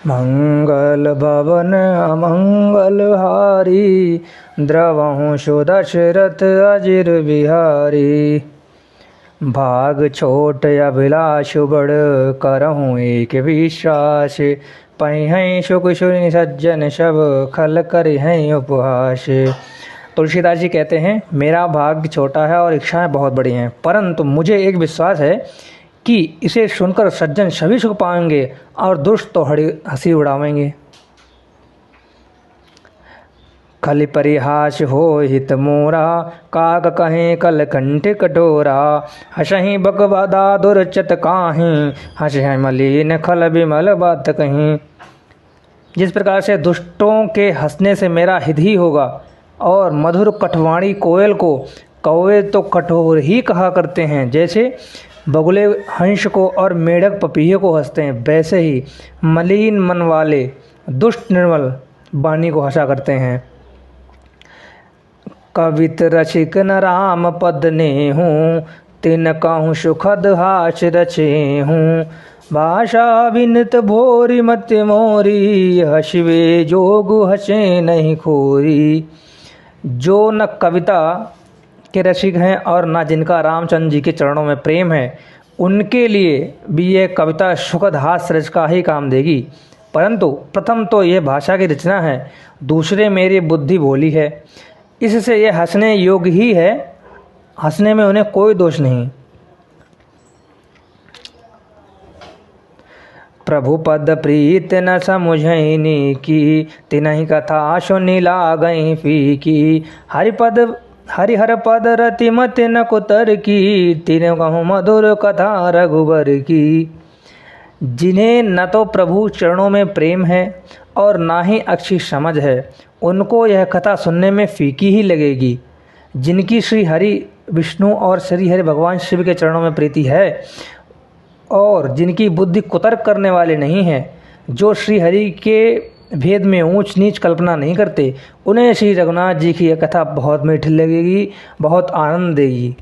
मंगल भवन अमंगल हारी, द्रवहु दशरथ अजिर बिहारी। भाग छोट अभिलाष बड़, करहूँ एक विश्वास। पहिं सुख सुनि सज्जन सब, खल करिहं उपहास। तुलसीदास जी कहते हैं, मेरा भाग्य छोटा है और इच्छाएं बहुत बड़ी हैं, परंतु मुझे एक विश्वास है कि इसे सुनकर सज्जन सभी सुख पाएंगे और दुष्ट तो हंसी उड़ावेंगे। खलि परिहास हो हित मोरा, काग कहें कल कंठ कटोरा। हसहि बकवादा दुरचत काहीं, हंस मलिन खल विमल बात कहीं। जिस प्रकार से दुष्टों के हंसने से मेरा हित ही होगा और मधुर कठवाणी कोयल को कौवे तो कठोर ही कहा करते हैं, जैसे बगुले हंस को और मेढक पपीहे को हंसते हैं, वैसे ही मलिन मन वाले दुष्ट निर्मल वाणी को हंसा करते हैं। कवित रसिक न राम पद ने हूँ, तिन कहूँ सुखद हास रचे हूँ। भाषा विनित भोरी मत मोरी, हसवे जोग हसे नहीं खोरी। जो न कविता के रसिक हैं और न जिनका रामचंद्र जी के चरणों में प्रेम है, उनके लिए भी यह कविता सुखद हास्य रस का ही काम देगी। परंतु प्रथम तो यह भाषा की रचना है, दूसरे मेरी बुद्धि भोली है, इससे यह हंसने योग्य ही है, हंसने में उन्हें कोई दोष नहीं। प्रभु पद प्रीत न समुझैनी की, तिनहि कथा सुनि लागहीं फीकी। हरिहर पद रतिमत न कुतर की, तिन कहूँ मधुर कथा रघुबर की। जिन्हें न तो प्रभु चरणों में प्रेम है और ना ही अच्छी समझ है, उनको यह कथा सुनने में फीकी ही लगेगी। जिनकी श्री हरि विष्णु और श्री हरि भगवान शिव के चरणों में प्रीति है और जिनकी बुद्धि कुतर्क करने वाले नहीं है, जो श्री हरि के भेद में ऊंच नीच कल्पना नहीं करते, उन्हें श्री रघुनाथ जी की यह कथा बहुत मीठी लगेगी, बहुत आनंद देगी।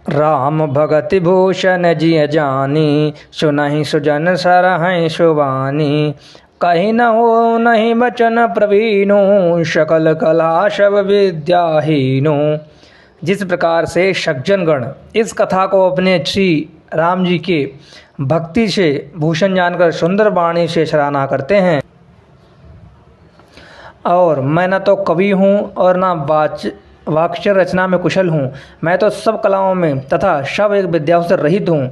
राम भगति भूषण जिय जानी, सुनहि सुजन सरहं सुबानी। कहीं न हो नहीं बचन प्रवीणु, सकल कला सब विद्याहीनु। जिस प्रकार से सज्जनगण इस कथा को अपने श्री राम जी के भक्ति से भूषण जानकर सुंदर वाणी से सराहना करते हैं, और मैं न तो कवि हूँ और न वाक्य रचना में कुशल हूँ, मैं तो सब कलाओं में तथा सब एक विद्याओं से रहित हूँ।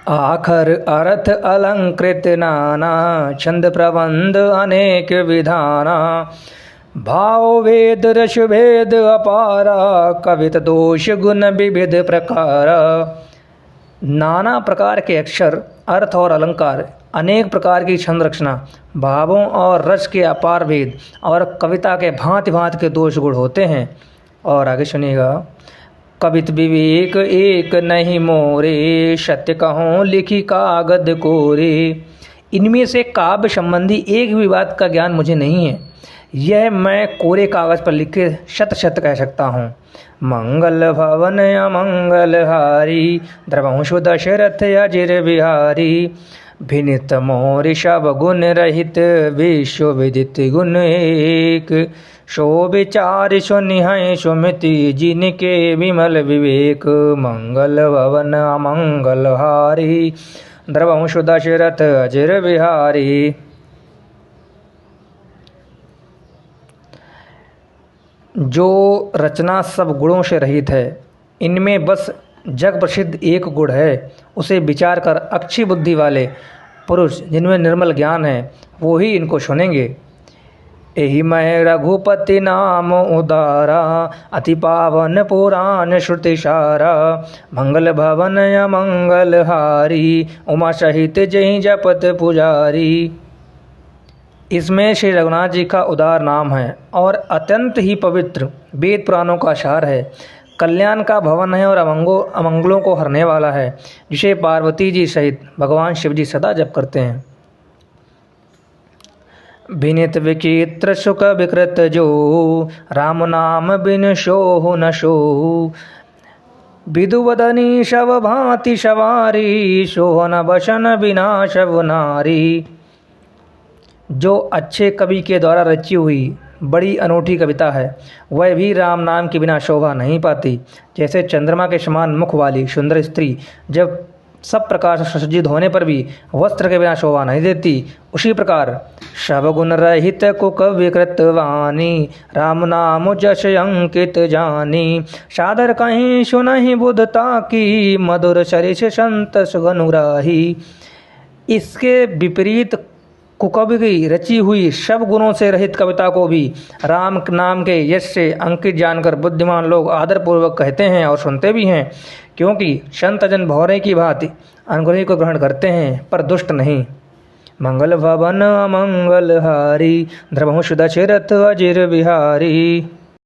आखर अर्थ अलंकृत नाना, छंद प्रबंध अनेक विधाना। भाव वेद रस भेद अपारा, कवित दोष गुण विविध प्रकार। नाना प्रकार के अक्षर, अर्थ और अलंकार, अनेक प्रकार की छंद रचना, भावों और रस के अपार भेद और कविता के भांति भांति के दोष गुण होते हैं। और आगे सुनिएगा। कवित विवेक एक नहीं मोरे, सत्य कहूँ लिखी कागद कोरे। इनमें से काव्य संबंधी एक भी बात का ज्ञान मुझे नहीं है, यह मैं कोरे कागज पर लिख के शत शत कह सकता हूँ। मंगल भवन अमंगल हारी, द्रवहु दशरथ अजिर बिहारी। भिनित मोर सब गुण रहित, विश्व विदित गुण एक। सो विचार सुनिहं सुमिति, जिनके विमल विवेक। मंगल भवन अमंगल हारी, द्रवहु दशरथ अजिर बिहारी। जो रचना सब गुणों से रहित है, इनमें बस जग प्रसिद्ध एक गुण है, उसे विचार कर अच्छी बुद्धि वाले पुरुष जिनमें निर्मल ज्ञान है, वो ही इनको सुनेंगे। एहि मैं रघुपति नाम उदारा, अति पावन पुराण श्रुति सारा। मंगल भवन अमंगल हारी, उमा सहित जहि जपत पुजारी। इसमें श्री रघुनाथ जी का उदार नाम है और अत्यंत ही पवित्र वेद पुराणों का सार है। कल्याण का भवन है और अमंगलों को हरने वाला है, जिसे पार्वती जी सहित भगवान शिव जी सदा जप करते हैं। विनित विचित्र सुख विकृत जो, राम नाम बिन सोहु न सोहु। विदुवदनी शव भांति शवारी शोभन बसन बिना शव नारी। जो अच्छे कवि के द्वारा रची हुई बड़ी अनूठी कविता है वह भी राम नाम के बिना शोभा नहीं पाती। जैसे चंद्रमा के समान मुख वाली सुंदर स्त्री जब सब प्रकार से सुसज्जित होने पर भी वस्त्र के बिना शोभा नहीं देती, उसी प्रकार शवगुण रहित कुक विकृत वाणी राम नाम जश अंकित जानी। सादर कहीं सुनहि बुधता की मधुर सरिस संत सुगनुराही। इसके विपरीत कुकवि की रची हुई सब गुणों से रहित कविता को भी राम नाम के यश से अंकित जानकर बुद्धिमान लोग आदरपूर्वक कहते हैं और सुनते भी हैं, क्योंकि संत जन भौरे की भांति अनुग्रही को ग्रहण करते हैं पर दुष्ट नहीं। मंगल भवन अमंगल हारी द्रवहुष दशरथ अजिर बिहारी।